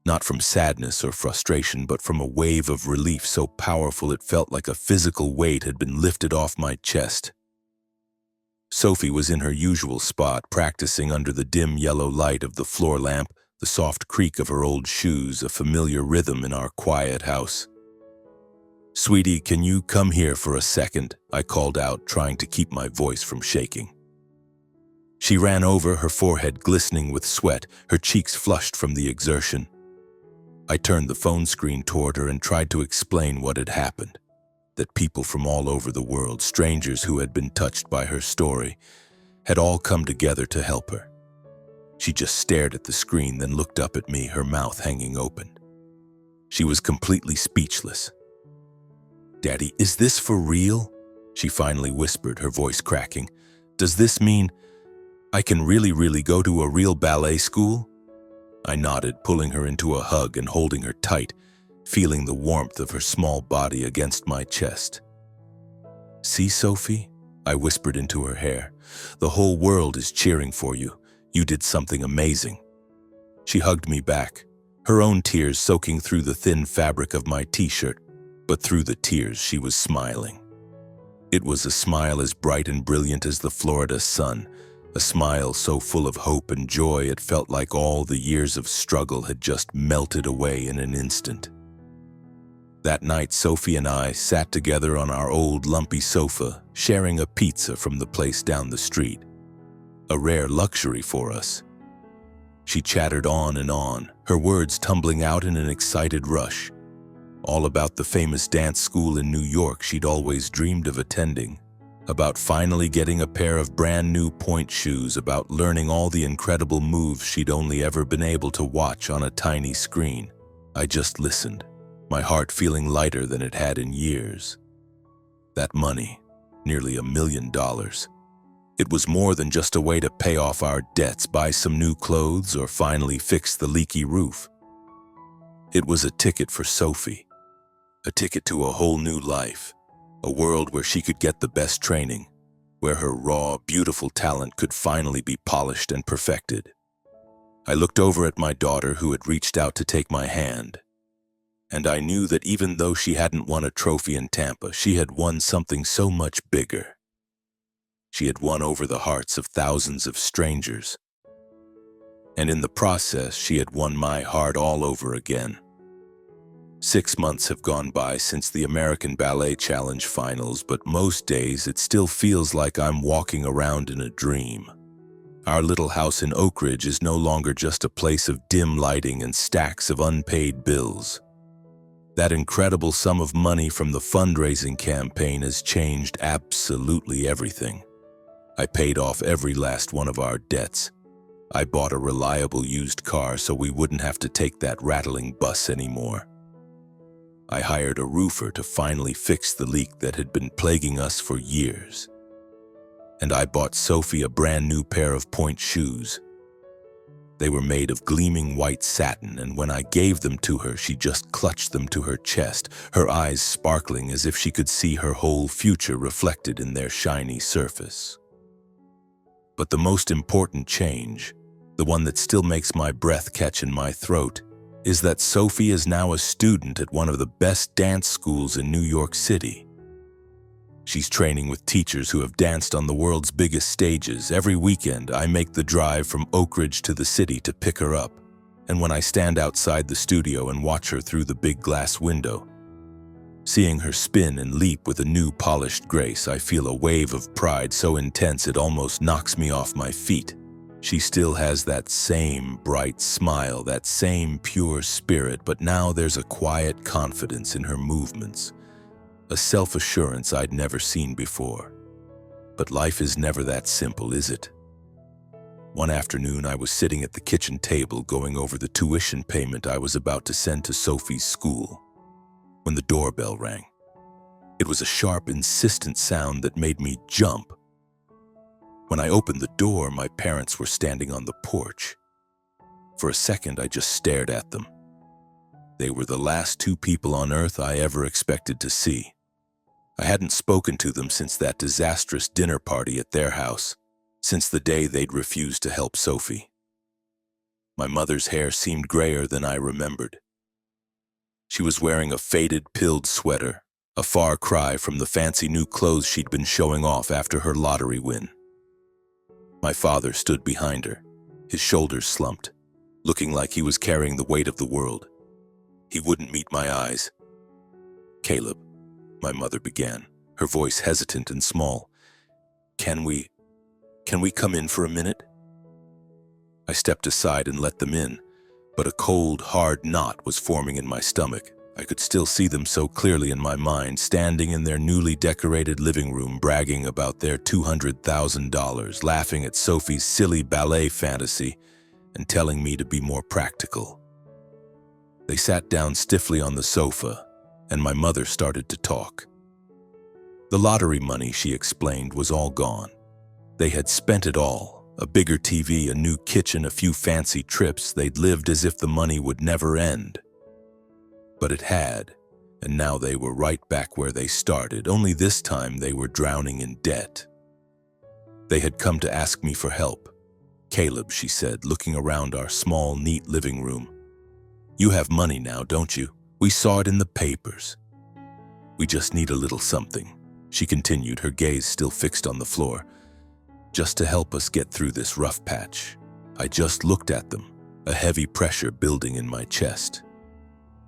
Not from sadness or frustration, but from a wave of relief so powerful it felt like a physical weight had been lifted off my chest. Sophie was in her usual spot, practicing under the dim yellow light of the floor lamp, the soft creak of her old shoes, a familiar rhythm in our quiet house. "Sweetie, can you come here for a second?" I called out, trying to keep my voice from shaking. She ran over, her forehead glistening with sweat, her cheeks flushed from the exertion. I turned the phone screen toward her and tried to explain what had happened, that people from all over the world, strangers who had been touched by her story, had all come together to help her. She just stared at the screen, then looked up at me, her mouth hanging open. She was completely speechless. "Daddy, is this for real?" she finally whispered, her voice cracking. "Does this mean I can really go to a real ballet school?" I nodded, pulling her into a hug and holding her tight, feeling the warmth of her small body against my chest. "See, Sophie?" I whispered into her hair. "The whole world is cheering for you. You did something amazing." She hugged me back, her own tears soaking through the thin fabric of my t-shirt, but through the tears she was smiling. It was a smile as bright and brilliant as the Florida sun, a smile so full of hope and joy it felt like all the years of struggle had just melted away in an instant. That night, Sophie and I sat together on our old lumpy sofa, sharing a pizza from the place down the street, a rare luxury for us. She chattered on and on, her words tumbling out in an excited rush. all about the famous dance school in New York she'd always dreamed of attending, about finally getting a pair of brand new pointe shoes, about learning all the incredible moves she'd only ever been able to watch on a tiny screen. I just listened, my heart feeling lighter than it had in years. That money, nearly $1 million. It was more than just a way to pay off our debts, buy some new clothes, or finally fix the leaky roof. It was a ticket for Sophie, a ticket to a whole new life, a world where she could get the best training, where her raw, beautiful talent could finally be polished and perfected. I looked over at my daughter, who had reached out to take my hand, and I knew that even though she hadn't won a trophy in Tampa, she had won something so much bigger. She had won over the hearts of thousands of strangers, and in the process, she had won my heart all over again. 6 months have gone by since the American Ballet Challenge finals, but most days it still feels like I'm walking around in a dream. Our little house in Oak Ridge is no longer just a place of dim lighting and stacks of unpaid bills. That incredible sum of money from the fundraising campaign has changed absolutely everything. I paid off every last one of our debts. I bought a reliable used car so we wouldn't have to take that rattling bus anymore. I hired a roofer to finally fix the leak that had been plaguing us for years. And I bought Sophie a brand new pair of pointe shoes. They were made of gleaming white satin, and when I gave them to her, she just clutched them to her chest, her eyes sparkling as if she could see her whole future reflected in their shiny surface. But the most important change, the one that still makes my breath catch in my throat, is that Sophie is now a student at one of the best dance schools in New York City. She's training with teachers who have danced on the world's biggest stages. Every weekend, I make the drive from Oak Ridge to the city to pick her up, and when I stand outside the studio and watch her through the big glass window, seeing her spin and leap with a new polished grace, I feel a wave of pride so intense it almost knocks me off my feet. She still has that same bright smile, that same pure spirit, but now there's a quiet confidence in her movements, a self-assurance I'd never seen before. But life is never that simple, is it? One afternoon, I was sitting at the kitchen table going over the tuition payment I was about to send to Sophie's school, when the doorbell rang. It was a sharp, insistent sound that made me jump. When I opened the door, my parents were standing on the porch. For a second, I just stared at them. They were the last two people on earth I ever expected to see. I hadn't spoken to them since that disastrous dinner party at their house, since the day they'd refused to help Sophie. My mother's hair seemed grayer than I remembered. She was wearing a faded, pilled sweater, a far cry from the fancy new clothes she'd been showing off after her lottery win. My father stood behind her, his shoulders slumped, looking like he was carrying the weight of the world. He wouldn't meet my eyes. "Caleb," my mother began, her voice hesitant and small. Can we come in for a minute?" I stepped aside and let them in, but a cold, hard knot was forming in my stomach. I could still see them so clearly in my mind, standing in their newly decorated living room, bragging about their $200,000, laughing at Sophie's silly ballet fantasy, and telling me to be more practical. They sat down stiffly on the sofa, and my mother started to talk. The lottery money, she explained, was all gone. They had spent it all. A bigger TV, a new kitchen, a few fancy trips. They'd lived as if the money would never end. But it had, and now they were right back where they started, only this time they were drowning in debt. They had come to ask me for help. "Caleb," she said, looking around our small, neat living room, "you have money now, don't you? We saw it in the papers. We just need a little something," she continued, her gaze still fixed on the floor, "just to help us get through this rough patch." I just looked at them, a heavy pressure building in my chest.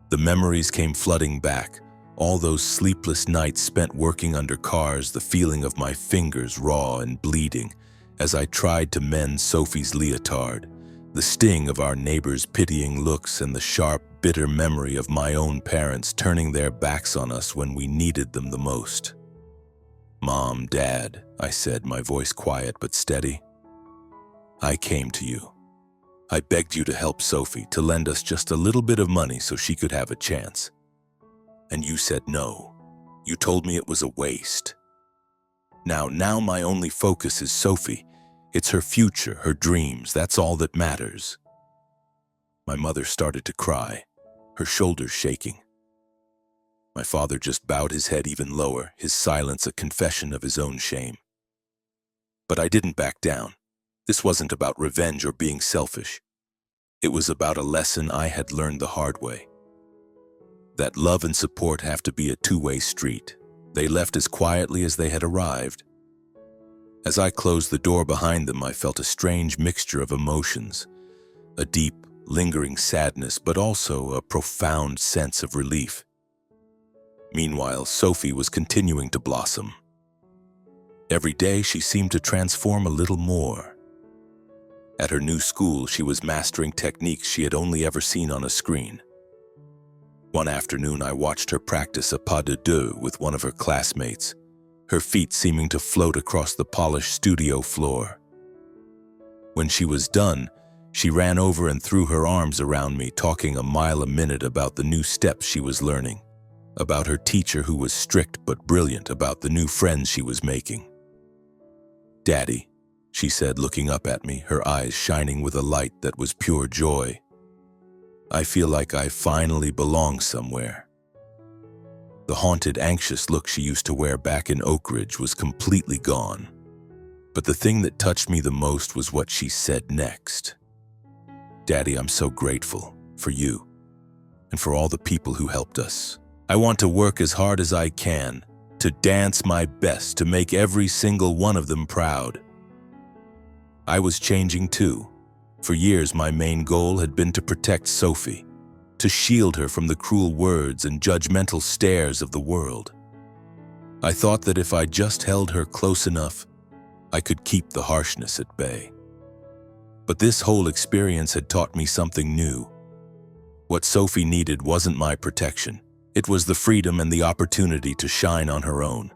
The memories came flooding back, all those sleepless nights spent working under cars, the feeling of my fingers raw and bleeding as I tried to mend Sophie's leotard, The sting of our neighbors' pitying looks and the sharp, bitter memory of my own parents turning their backs on us when we needed them the most. "Mom, Dad," I said, my voice quiet but steady. "I came to you. I begged you to help Sophie, to lend us just a little bit of money so she could have a chance. And you said no. You told me it was a waste. Now my only focus is Sophie. It's her future, her dreams, that's all that matters." My mother started to cry, her shoulders shaking. My father just bowed his head even lower, his silence a confession of his own shame. But I didn't back down. This wasn't about revenge or being selfish. It was about a lesson I had learned the hard way. That love and support have to be a two-way street. They left as quietly as they had arrived. As I closed the door behind them, I felt a strange mixture of emotions, a deep, lingering sadness, but also a profound sense of relief. Meanwhile, Sophie was continuing to blossom. Every day she seemed to transform a little more. At her new school, she was mastering techniques she had only ever seen on a screen. One afternoon, I watched her practice a pas de deux with one of her classmates, her feet seeming to float across the polished studio floor. When she was done, she ran over and threw her arms around me, talking a mile a minute about the new steps she was learning, about her teacher who was strict but brilliant, about the new friends she was making. "Daddy," she said, looking up at me, her eyes shining with a light that was pure joy. "I feel like I finally belong somewhere." The haunted, anxious look she used to wear back in Oak Ridge was completely gone. But the thing that touched me the most was what she said next. "Daddy, I'm so grateful for you and for all the people who helped us. I want to work as hard as I can, to dance my best, to make every single one of them proud." I was changing too. For years, my main goal had been to protect Sophie, to shield her from the cruel words and judgmental stares of the world. I thought that if I just held her close enough, I could keep the harshness at bay. But this whole experience had taught me something new. What Sophie needed wasn't my protection. It was the freedom and the opportunity to shine on her own.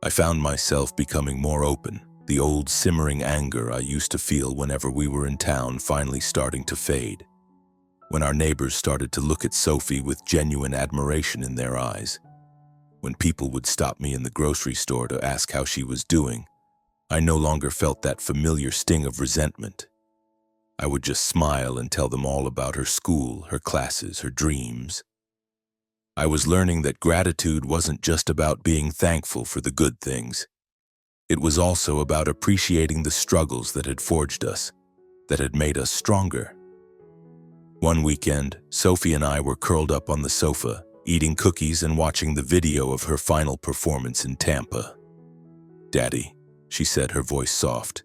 I found myself becoming more open, the old simmering anger I used to feel whenever we were in town finally starting to fade. When our neighbors started to look at Sophie with genuine admiration in their eyes. When people would stop me in the grocery store to ask how she was doing, I no longer felt that familiar sting of resentment. I would just smile and tell them all about her school, her classes, her dreams. I was learning that gratitude wasn't just about being thankful for the good things. It was also about appreciating the struggles that had forged us, that had made us stronger. One weekend, Sophie and I were curled up on the sofa, eating cookies and watching the video of her final performance in Tampa. "Daddy," she said, her voice soft,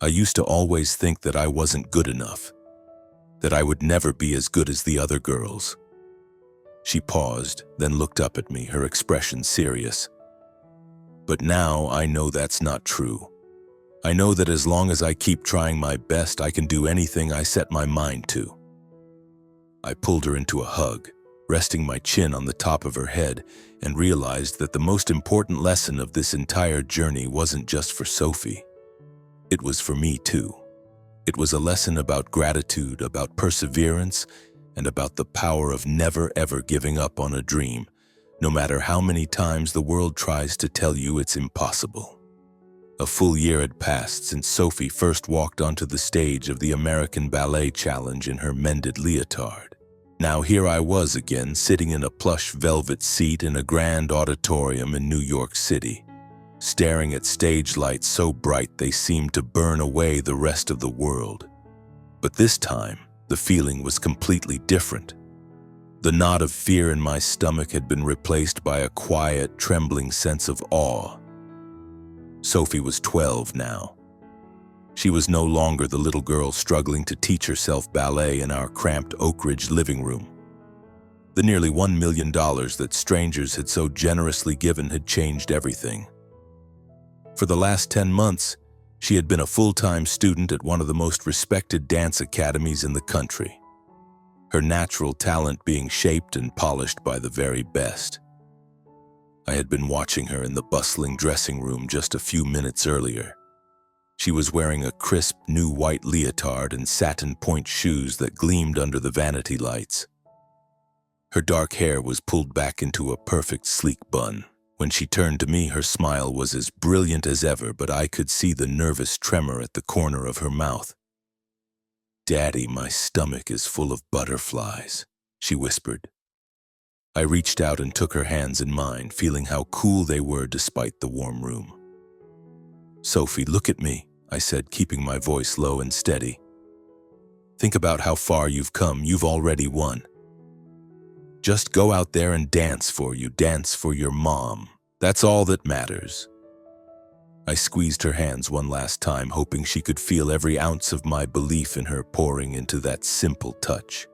"I used to always think that I wasn't good enough, that I would never be as good as the other girls." She paused, then looked up at me, her expression serious. "But now I know that's not true. I know that as long as I keep trying my best, I can do anything I set my mind to." I pulled her into a hug, resting my chin on the top of her head, and realized that the most important lesson of this entire journey wasn't just for Sophie. It was for me too. It was a lesson about gratitude, about perseverance, and about the power of never ever giving up on a dream, no matter how many times the world tries to tell you it's impossible. A full year had passed since Sophie first walked onto the stage of the American Ballet Challenge in her mended leotard. Now here I was again, sitting in a plush velvet seat in a grand auditorium in New York City, staring at stage lights so bright they seemed to burn away the rest of the world. But this time, the feeling was completely different. The knot of fear in my stomach had been replaced by a quiet, trembling sense of awe. Sophie was 12 now. She was no longer the little girl struggling to teach herself ballet in our cramped Oak Ridge living room. The nearly $1 million that strangers had so generously given had changed everything. For the last 10 months, She had been a full-time student at one of the most respected dance academies in the country, her natural talent being shaped and polished by the very best. I had been watching her in the bustling dressing room just a few minutes earlier. She was wearing a crisp new white leotard and satin point shoes that gleamed under the vanity lights. Her dark hair was pulled back into a perfect sleek bun. When she turned to me, her smile was as brilliant as ever, but I could see the nervous tremor at the corner of her mouth. "Daddy, my stomach is full of butterflies," she whispered. I reached out and took her hands in mine, feeling how cool they were despite the warm room. "Sophie, look at me," I said, keeping my voice low and steady. "Think about how far you've come. You've already won. Just go out there and dance for your mom. That's all that matters." I squeezed her hands one last time, hoping she could feel every ounce of my belief in her pouring into that simple touch.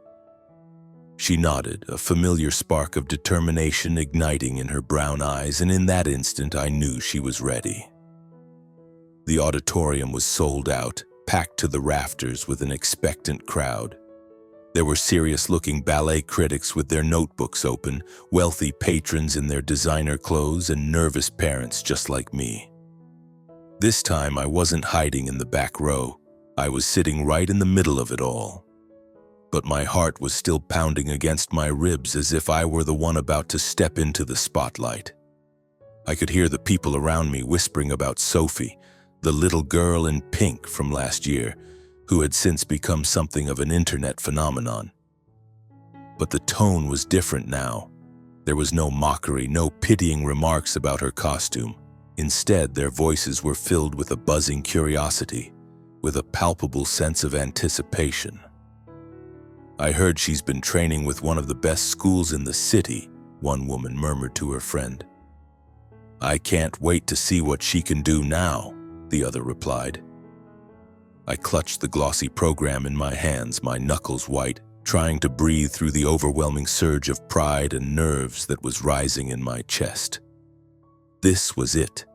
She nodded, a familiar spark of determination igniting in her brown eyes, and in that instant I knew she was ready. The auditorium was sold out, packed to the rafters with an expectant crowd. There were serious-looking ballet critics with their notebooks open, wealthy patrons in their designer clothes, and nervous parents just like me. This time I wasn't hiding in the back row. I was sitting right in the middle of it all. But my heart was still pounding against my ribs as if I were the one about to step into the spotlight. I could hear the people around me whispering about Sophie, the little girl in pink from last year, who had since become something of an internet phenomenon. But the tone was different now. There was no mockery, no pitying remarks about her costume. Instead, their voices were filled with a buzzing curiosity, with a palpable sense of anticipation. "I heard she's been training with one of the best schools in the city," one woman murmured to her friend. "I can't wait to see what she can do now," the other replied. I clutched the glossy program in my hands, my knuckles white, trying to breathe through the overwhelming surge of pride and nerves that was rising in my chest. This was it.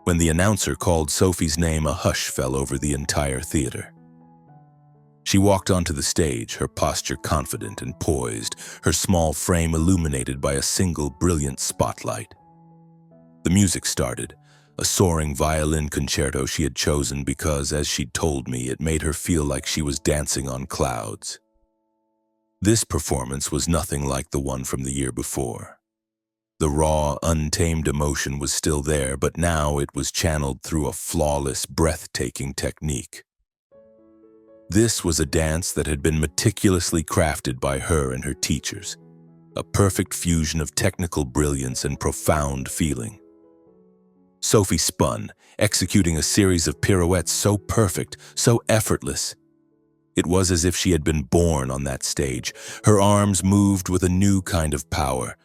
When the announcer called Sophie's name, a hush fell over the entire theater. She walked onto the stage, her posture confident and poised, her small frame illuminated by a single brilliant spotlight. The music started, a soaring violin concerto she had chosen because, as she'd told me, it made her feel like she was dancing on clouds. This performance was nothing like the one from the year before. The raw, untamed emotion was still there, but now it was channeled through a flawless, breathtaking technique. This was a dance that had been meticulously crafted by her and her teachers, a perfect fusion of technical brilliance and profound feeling. Sophie spun, executing a series of pirouettes so perfect, so effortless. It was as if she had been born on that stage. Her arms moved with a new kind of power,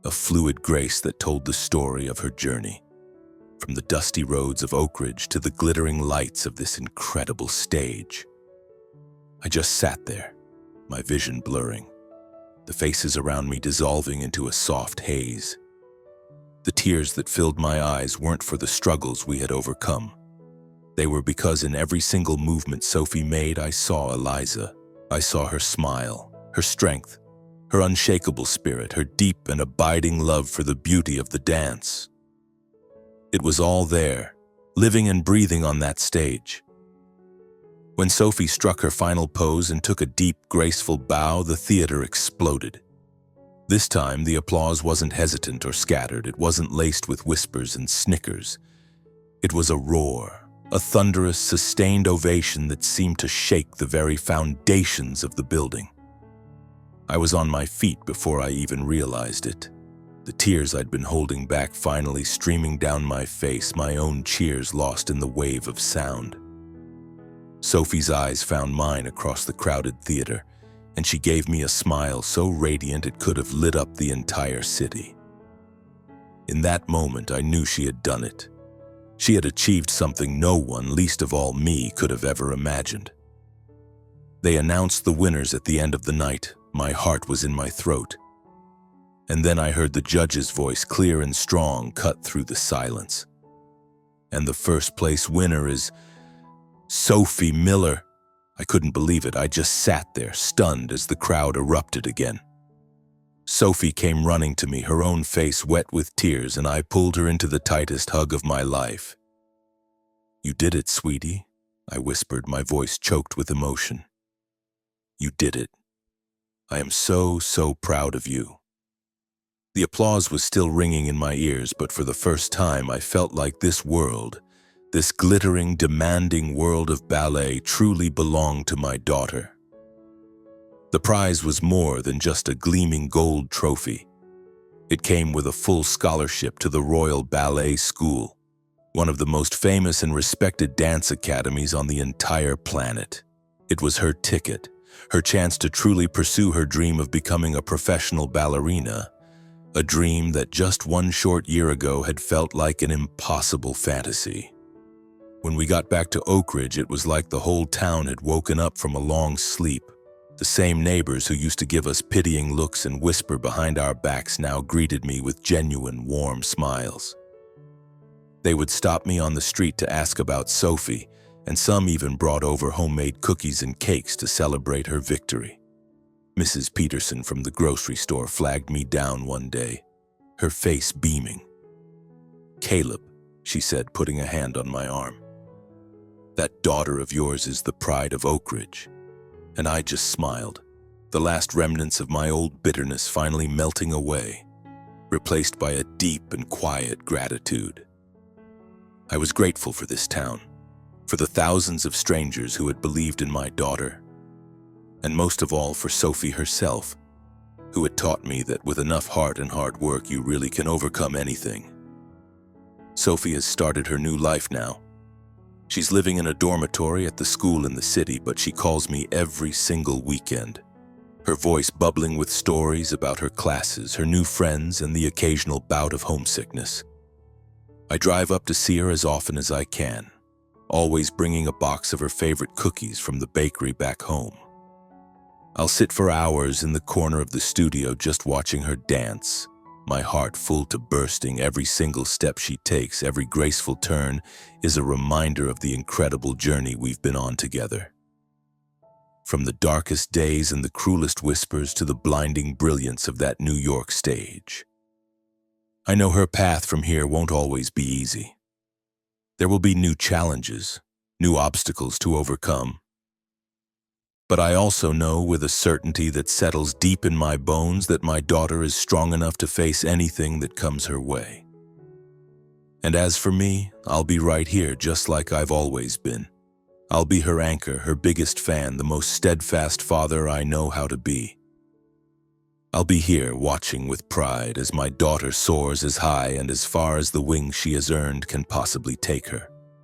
a fluid grace that told the story of her journey. From the dusty roads of Oak Ridge to the glittering lights of this incredible stage. I just sat there, my vision blurring, the faces around me dissolving into a soft haze. The tears that filled my eyes weren't for the struggles we had overcome. They were because in every single movement Sophie made, I saw Eliza. I saw her smile, her strength, her unshakable spirit, her deep and abiding love for the beauty of the dance. It was all there, living and breathing on that stage. When Sophie struck her final pose and took a deep, graceful bow, the theater exploded. This time, the applause wasn't hesitant or scattered. It wasn't laced with whispers and snickers. It was a roar, a thunderous, sustained ovation that seemed to shake the very foundations of the building. I was on my feet before I even realized it. The tears I'd been holding back finally streaming down my face, my own cheers lost in the wave of sound. Sophie's eyes found mine across the crowded theater, and she gave me a smile so radiant it could have lit up the entire city. In that moment, I knew she had done it. She had achieved something no one, least of all me, could have ever imagined. They announced the winners at the end of the night. My heart was in my throat. And then I heard the judge's voice, clear and strong, cut through the silence. And the first place winner is Sophie Miller. I couldn't believe it. I just sat there, stunned as the crowd erupted again. Sophie came running to me, her own face wet with tears, and I pulled her into the tightest hug of my life. "You did it, sweetie," I whispered, my voice choked with emotion. "You did it. I am so, so proud of you." The applause was still ringing in my ears, but for the first time I felt like this world, this glittering, demanding world of ballet, truly belonged to my daughter. The prize was more than just a gleaming gold trophy. It came with a full scholarship to the Royal Ballet School, one of the most famous and respected dance academies on the entire planet. It was her ticket, her chance to truly pursue her dream of becoming a professional ballerina, a dream that just one short year ago had felt like an impossible fantasy. When we got back to Oak Ridge, it was like the whole town had woken up from a long sleep. The same neighbors who used to give us pitying looks and whisper behind our backs now greeted me with genuine, warm smiles. They would stop me on the street to ask about Sophie, and some even brought over homemade cookies and cakes to celebrate her victory. Mrs. Peterson from the grocery store flagged me down one day, her face beaming. "Caleb," she said, putting a hand on my arm, "that daughter of yours is the pride of Oak Ridge." And I just smiled, the last remnants of my old bitterness finally melting away, replaced by a deep and quiet gratitude. I was grateful for this town, for the thousands of strangers who had believed in my daughter, and most of all for Sophie herself, who had taught me that with enough heart and hard work you really can overcome anything. Sophie has started her new life now. She's living in a dormitory at the school in the city, but she calls me every single weekend, her voice bubbling with stories about her classes, her new friends, and the occasional bout of homesickness. I drive up to see her as often as I can, always bringing a box of her favorite cookies from the bakery back home. I'll sit for hours in the corner of the studio just watching her dance, my heart full to bursting. Every single step she takes, every graceful turn, is a reminder of the incredible journey we've been on together. From the darkest days and the cruelest whispers to the blinding brilliance of that New York stage. I know her path from here won't always be easy. There will be new challenges, new obstacles to overcome. But I also know with a certainty that settles deep in my bones that my daughter is strong enough to face anything that comes her way. And as for me, I'll be right here just like I've always been. I'll be her anchor, her biggest fan, the most steadfast father I know how to be. I'll be here watching with pride as my daughter soars as high and as far as the wings she has earned can possibly take her.